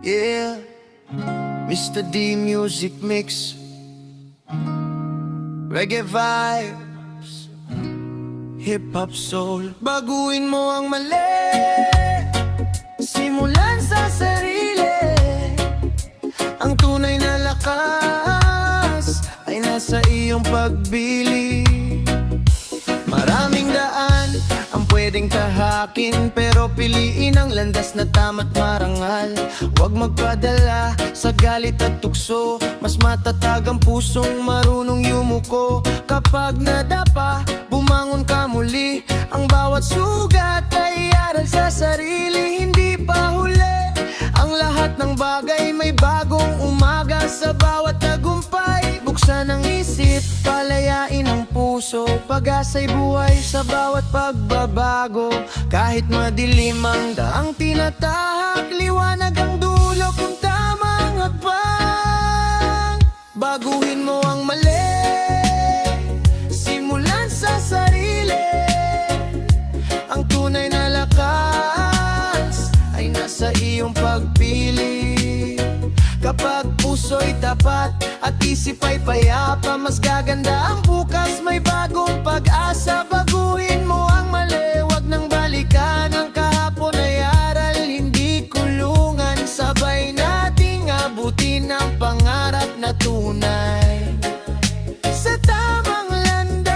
Yeah, Mr. D Music Mix, reggae vibes, hip-hop soul. Baguhin mo ang mali, simulan sa sarili. Ang tunay na lakas ay nasa iyong pagbili. Maraming daan ang pwedeng tahakin, pero piliin ang landas na tama't marangal. Huwag magpadala sa galit at tukso, mas matatag ang pusong marunong yumuko. Kapag nadapa, bumangon ka muli. Ang bawat sugat ay aral sa sarili, hindi pa huli. Ang lahat ng bagay may bagong umaga. Sa bawat tagumpay, buksan ang isip, palayain ang puso. Pag-asa'y buhay sa bawat pagbabago. Kahit madilim ang daang tinatahak, liwanag ang dulo kung tamang hakbang. Baguhin mo ang mali, simulan sa sarili. Ang tunay na lakas ay nasa iyong pagpili. Kapag puso'y tapat at isip ay payapa, mas gaganda ang bukas, may bagong pag-asa. Baguhin mo ang mali, wag nang balikan ang kahapon ay aral, hindi kulungan. Sabay nating abutin ang pangarap na tunay sa tamang landas.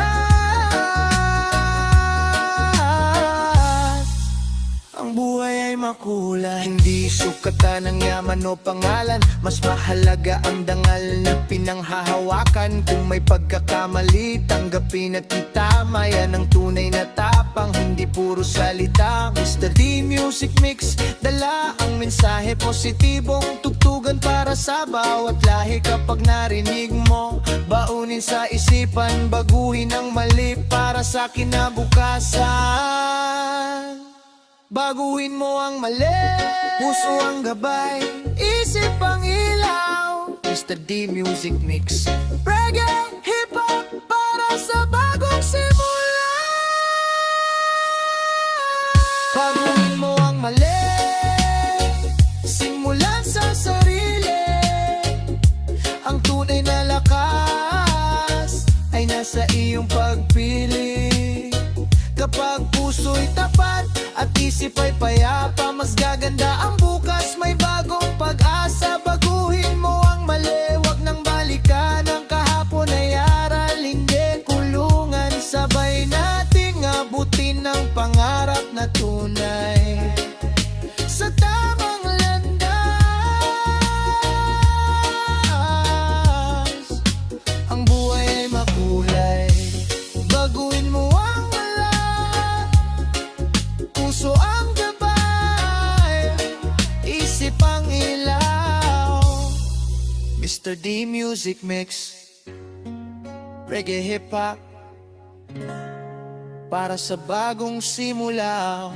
Ang buhay ay makulay, hindi sukatan ng yaman o pangalan. Mas mahalaga ang dangal na pinanghahawakan. Kung may pagkakamali, tanggapin at itama. Yan ang tunay na tapang, hindi puro salita. Mr. D Music Mix, dala ang mensahe positibong tugtugan para sa bawat lahi. Kapag narinig mo, baunin sa isipan, baguhin ang mali para sa kinabukasan. Baguhin mo ang mali, puso ang gabay, isip ang ilaw. Mr. D Music Mix, reggae, hip-hop para sa bagong simula. Baguhin mo ang mali, simulan sa sarili. Ang tunay na lakas ay nasa iyong pagpili. Kapag puso'y tapat at isip ay payapa, mas gaganda ang bukas, may bagong pag-asa. Baguhin mo ang mali, wag nang balikan ang kahapon ay aral, hindi kulungan. Sabay nating abutin ang pangarap na tunay sa tamang landas. Ang buhay ay makulay, baguhin mo ang puso ang gabay, isip ang ilaw. Mr. D Music Mix, reggae hip-hop para sa bagong simula.